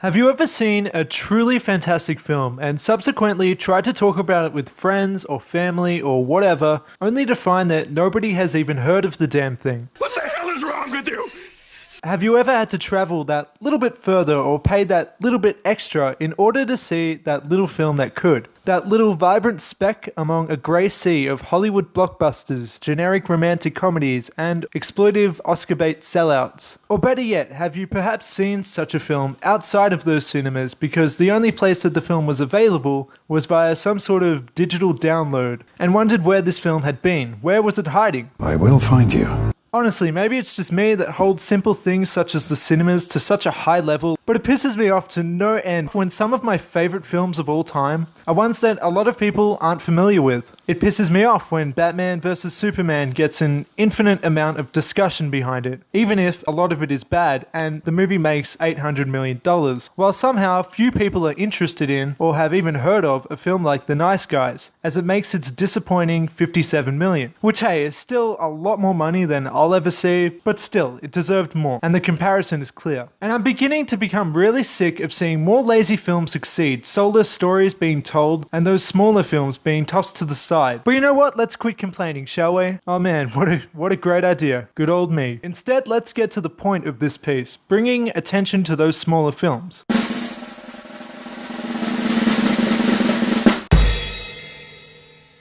Have you ever seen a truly fantastic film and subsequently tried to talk about it with friends or family or whatever, only to find that nobody has even heard of the damn thing? What the hell is wrong with you? Have you ever had to travel that little bit further or pay that little bit extra in order to see that little film that could? That little vibrant speck among a grey sea of Hollywood blockbusters, generic romantic comedies, and exploitive Oscar bait sellouts? Or better yet, have you perhaps seen such a film outside of those cinemas because the only place that the film was available was via some sort of digital download, and wondered where this film had been? Where was it hiding? I will find you. Honestly, maybe it's just me that holds simple things such as the cinemas to such a high level, but it pisses me off to no end when some of my favourite films of all time are ones that a lot of people aren't familiar with. It pisses me off when Batman vs Superman gets an infinite amount of discussion behind it, even if a lot of it is bad and the movie makes $800 million, while somehow few people are interested in or have even heard of a film like The Nice Guys, as it makes its disappointing $57 million, which hey, is still a lot more money than I'll ever see, but still, it deserved more, and the comparison is clear. And I'm beginning to become really sick of seeing more lazy films succeed, soulless stories being told, and those smaller films being tossed to the side. But you know what? Let's quit complaining, shall we? Oh man, what a great idea. Good old me. Instead, let's get to the point of this piece, bringing attention to those smaller films.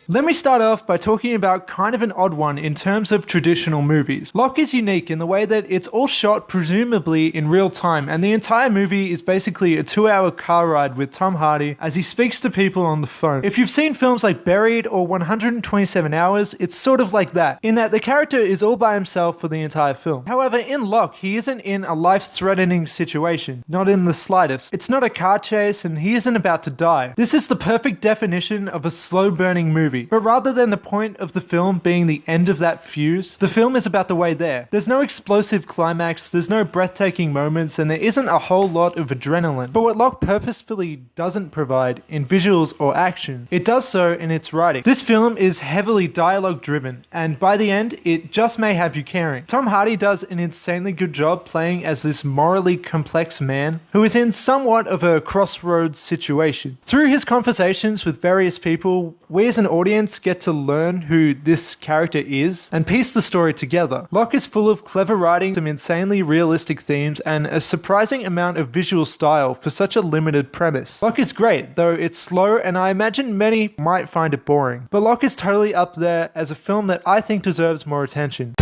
Let me start off by talking about kind of an odd one in terms of traditional movies. Locke is unique in the way that it's all shot presumably in real time, and the entire movie is basically a 2-hour car ride with Tom Hardy as he speaks to people on the phone. If you've seen films like Buried or 127 Hours, it's sort of like that, in that the character is all by himself for the entire film. However, in Locke, he isn't in a life-threatening situation, not in the slightest. It's not a car chase and he isn't about to die. This is the perfect definition of a slow-burning movie. But rather than the point of the film being the end of that fuse, the film is about the way there. There's no explosive climax, there's no breathtaking moments, and there isn't a whole lot of adrenaline. But what Locke purposefully doesn't provide in visuals or action, it does so in its writing. This film is heavily dialogue driven, and by the end, it just may have you caring. Tom Hardy does an insanely good job playing as this morally complex man who is in somewhat of a crossroads situation. Through his conversations with various people, we as an audience get to learn who this character is and piece the story together. Locke is full of clever writing, some insanely realistic themes, and a surprising amount of visual style for such a limited premise. Locke is great, though it's slow and I imagine many might find it boring. But Locke is totally up there as a film that I think deserves more attention.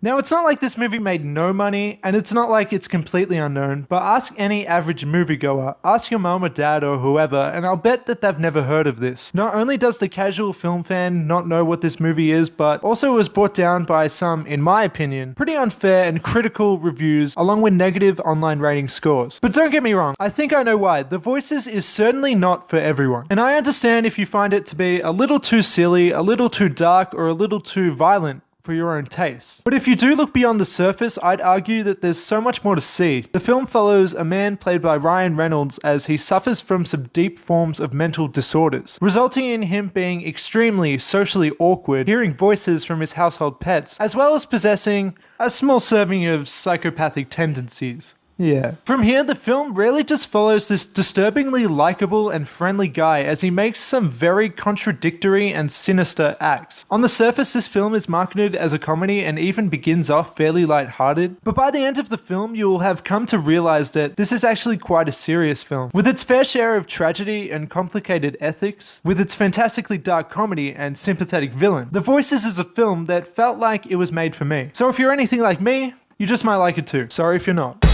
Now, it's not like this movie made no money, and it's not like it's completely unknown, but ask any average moviegoer, ask your mom or dad or whoever, and I'll bet that they've never heard of this. Not only does the casual film fan not know what this movie is, but also was brought down by some, in my opinion, pretty unfair and critical reviews, along with negative online rating scores. But don't get me wrong, I think I know why. The Voices is certainly not for everyone, and I understand if you find it to be a little too silly, a little too dark, or a little too violent for your own taste. But if you do look beyond the surface, I'd argue that there's so much more to see. The film follows a man played by Ryan Reynolds as he suffers from some deep forms of mental disorders, resulting in him being extremely socially awkward, hearing voices from his household pets, as well as possessing a small serving of psychopathic tendencies. Yeah. From here, the film really just follows this disturbingly likable and friendly guy as he makes some very contradictory and sinister acts. On the surface, this film is marketed as a comedy and even begins off fairly lighthearted, but by the end of the film, you will have come to realize that this is actually quite a serious film. With its fair share of tragedy and complicated ethics, with its fantastically dark comedy and sympathetic villain, The Voices is a film that felt like it was made for me. So if you're anything like me, you just might like it too. Sorry if you're not.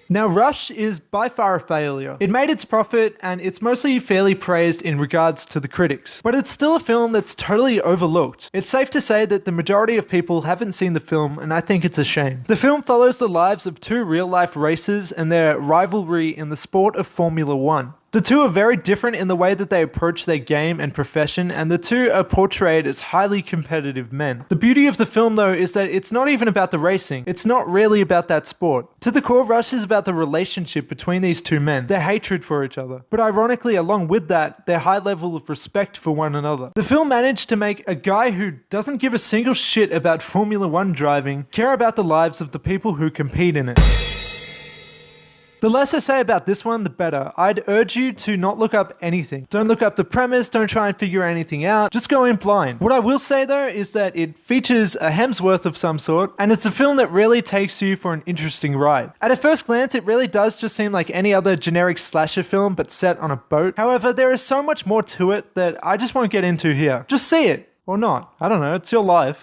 Now, Rush is by far a failure. It made its profit, and it's mostly fairly praised in regards to the critics. But it's still a film that's totally overlooked. It's safe to say that the majority of people haven't seen the film, and I think it's a shame. The film follows the lives of two real-life racers and their rivalry in the sport of Formula One. The two are very different in the way that they approach their game and profession, and the two are portrayed as highly competitive men. The beauty of the film, though, is that it's not even about the racing. It's not really about that sport. To the core, Rush is about the relationship between these two men, their hatred for each other. But ironically, along with that, their high level of respect for one another. The film managed to make a guy who doesn't give a single shit about Formula One driving care about the lives of the people who compete in it. The less I say about this one, the better. I'd urge you to not look up anything. Don't look up the premise, don't try and figure anything out, just go in blind. What I will say though is that it features a Hemsworth of some sort, and it's a film that really takes you for an interesting ride. At a first glance, it really does just seem like any other generic slasher film but set on a boat. However, there is so much more to it that I just won't get into here. Just see it. Or not. I don't know, it's your life.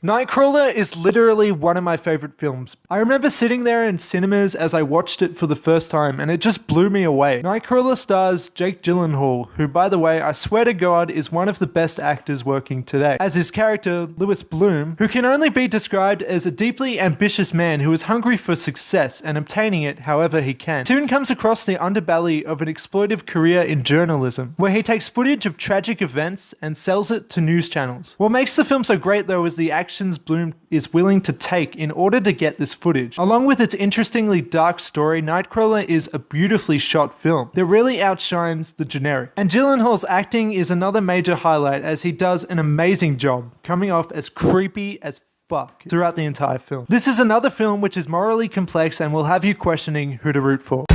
Nightcrawler is literally one of my favorite films. I remember sitting there in cinemas as I watched it for the first time, and it just blew me away. Nightcrawler stars Jake Gyllenhaal, who, by the way, I swear to God, is one of the best actors working today, as his character, Lewis Bloom, who can only be described as a deeply ambitious man who is hungry for success and obtaining it however he can, soon comes across the underbelly of an exploitive career in journalism, where he takes footage of tragic events and sells it to news channels. What makes the film so great, though, is the actions Bloom is willing to take in order to get this footage. Along with its interestingly dark story, Nightcrawler is a beautifully shot film that really outshines the generic. And Gyllenhaal's acting is another major highlight, as he does an amazing job, coming off as creepy as fuck throughout the entire film. This is another film which is morally complex and will have you questioning who to root for.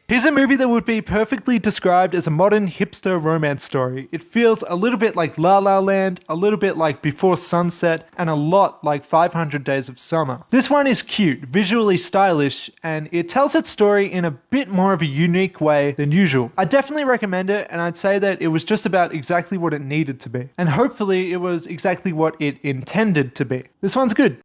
Here's a movie that would be perfectly described as a modern hipster romance story. It feels a little bit like La La Land, a little bit like Before Sunset, and a lot like 500 Days of Summer. This one is cute, visually stylish, and it tells its story in a bit more of a unique way than usual. I definitely recommend it, and I'd say that it was just about exactly what it needed to be. And hopefully it was exactly what it intended to be. This one's good.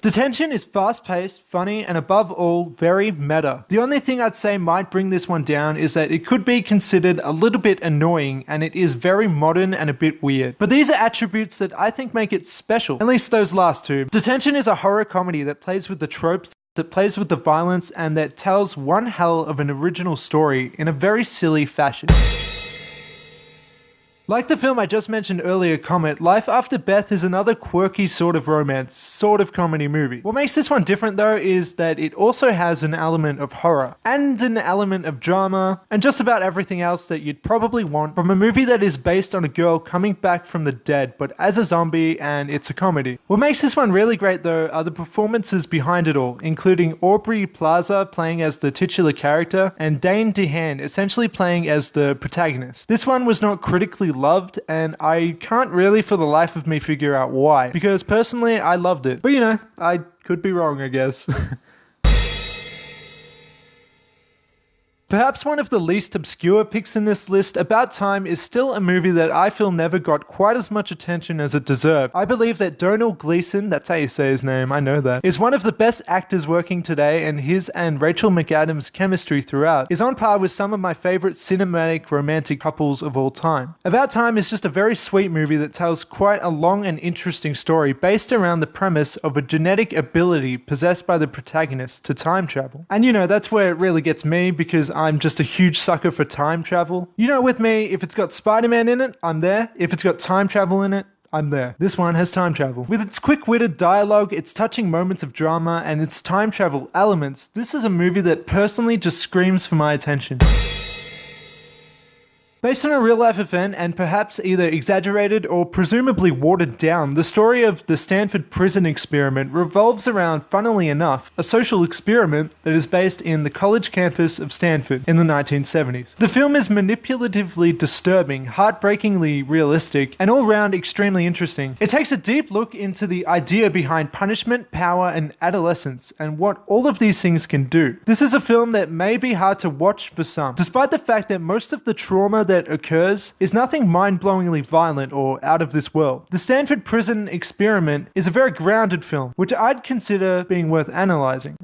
Detention is fast-paced, funny, and above all, very meta. The only thing I'd say might bring this one down is that it could be considered a little bit annoying, and it is very modern and a bit weird. But these are attributes that I think make it special, at least those last two. Detention is a horror comedy that plays with the tropes, that plays with the violence, and that tells one hell of an original story in a very silly fashion. Like the film I just mentioned earlier, Comet, Life After Beth is another quirky sort of romance, sort of comedy movie. What makes this one different though is that it also has an element of horror, and an element of drama, and just about everything else that you'd probably want from a movie that is based on a girl coming back from the dead, but as a zombie, and it's a comedy. What makes this one really great though are the performances behind it all, including Aubrey Plaza playing as the titular character, and Dane DeHaan essentially playing as the protagonist. This one was not critically loved, and I can't really for the life of me figure out why, because personally I loved it, but you know, I could be wrong, I guess. Perhaps one of the least obscure picks in this list, About Time, is still a movie that I feel never got quite as much attention as it deserved. I believe that Domhnall Gleeson, that's how you say his name, I know that, is one of the best actors working today, and his and Rachel McAdams' chemistry throughout is on par with some of my favorite cinematic romantic couples of all time. About Time is just a very sweet movie that tells quite a long and interesting story based around the premise of a genetic ability possessed by the protagonist to time travel. And you know, that's where it really gets me, because I'm just a huge sucker for time travel. You know, with me, if it's got Spider-Man in it, I'm there. If it's got time travel in it, I'm there. This one has time travel. With its quick-witted dialogue, its touching moments of drama, and its time travel elements, this is a movie that personally just screams for my attention. Based on a real-life event, and perhaps either exaggerated or presumably watered down, the story of the Stanford prison experiment revolves around, funnily enough, a social experiment that is based in the college campus of Stanford in the 1970s. The film is manipulatively disturbing, heartbreakingly realistic, and all-round extremely interesting. It takes a deep look into the idea behind punishment, power, and adolescence, and what all of these things can do. This is a film that may be hard to watch for some, despite the fact that most of the trauma that occurs is nothing mind-blowingly violent or out of this world. The Stanford prison experiment is a very grounded film, which I'd consider being worth analyzing.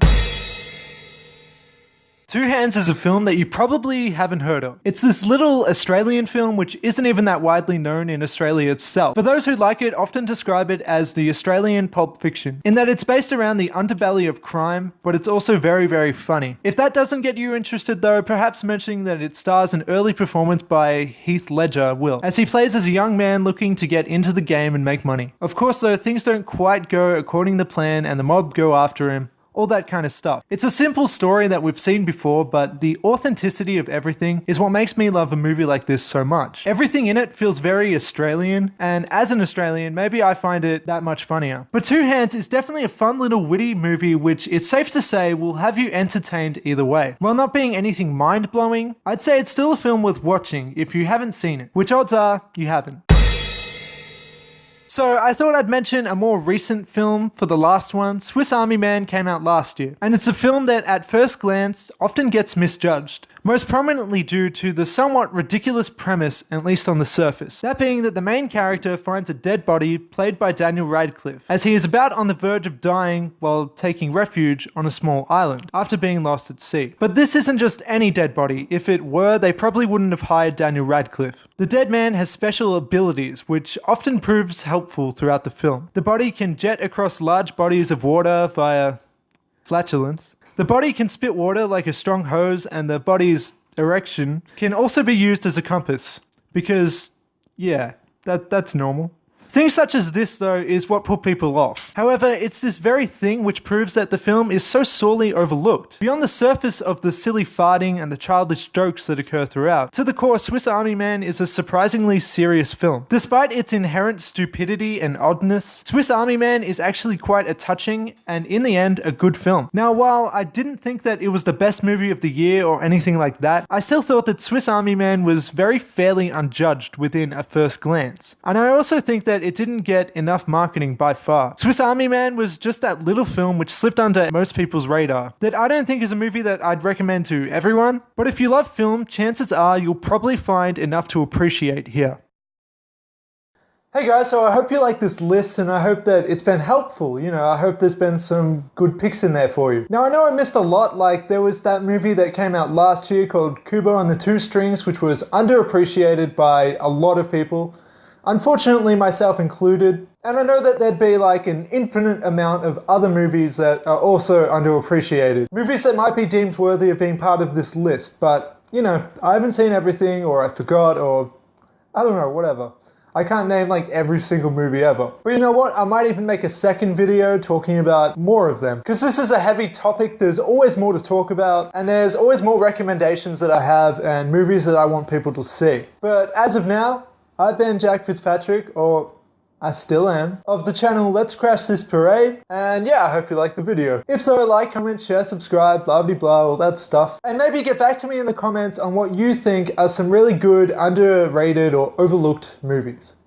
Two Hands is a film that you probably haven't heard of. It's this little Australian film which isn't even that widely known in Australia itself, but those who like it often describe it as the Australian Pulp Fiction, in that it's based around the underbelly of crime, but it's also very, very funny. If that doesn't get you interested though, perhaps mentioning that it stars an early performance by Heath Ledger will, as he plays as a young man looking to get into the game and make money. Of course though, things don't quite go according to plan and the mob go after him, all that kind of stuff. It's a simple story that we've seen before, but the authenticity of everything is what makes me love a movie like this so much. Everything in it feels very Australian, and as an Australian, maybe I find it that much funnier. But Two Hands is definitely a fun little witty movie which it's safe to say will have you entertained either way. While not being anything mind-blowing, I'd say it's still a film worth watching if you haven't seen it, which odds are you haven't. So I thought I'd mention a more recent film for the last one. Swiss Army Man came out last year, and it's a film that at first glance often gets misjudged, most prominently due to the somewhat ridiculous premise, at least on the surface. That being that the main character finds a dead body played by Daniel Radcliffe, as he is about on the verge of dying while taking refuge on a small island, after being lost at sea. But this isn't just any dead body. If it were, they probably wouldn't have hired Daniel Radcliffe. The dead man has special abilities, which often proves helpful throughout the film. The body can jet across large bodies of water via flatulence. The body can spit water like a strong hose, and the body's erection can also be used as a compass. Because, yeah, that's normal. Things such as this, though, is what put people off. However, it's this very thing which proves that the film is so sorely overlooked. Beyond the surface of the silly farting and the childish jokes that occur throughout, to the core, Swiss Army Man is a surprisingly serious film. Despite its inherent stupidity and oddness, Swiss Army Man is actually quite a touching and, in the end, a good film. Now, while I didn't think that it was the best movie of the year or anything like that, I still thought that Swiss Army Man was very fairly unjudged within a first glance. And I also think that it didn't get enough marketing by far. Swiss Army Man was just that little film which slipped under most people's radar, that I don't think is a movie that I'd recommend to everyone, but if you love film, chances are you'll probably find enough to appreciate here. Hey guys, so I hope you like this list and I hope that it's been helpful. I hope there's been some good picks in there for you. Now I know I missed a lot, like there was that movie that came out last year called Kubo and the Two Strings, which was underappreciated by a lot of people. Unfortunately, myself included, and I know that there'd be like an infinite amount of other movies that are also underappreciated. Movies that might be deemed worthy of being part of this list, but, I haven't seen everything, or I forgot, or I don't know, whatever. I can't name like every single movie ever. But you know what? I might even make a second video talking about more of them. Because this is a heavy topic, there's always more to talk about, and there's always more recommendations that I have and movies that I want people to see. But as of now, I've been Jack Fitzpatrick, or I still am, of the channel Let's Crash This Parade, and yeah, I hope you liked the video. If so, like, comment, share, subscribe, blah blah blah, all that stuff. And maybe get back to me in the comments on what you think are some really good, underrated, or overlooked movies.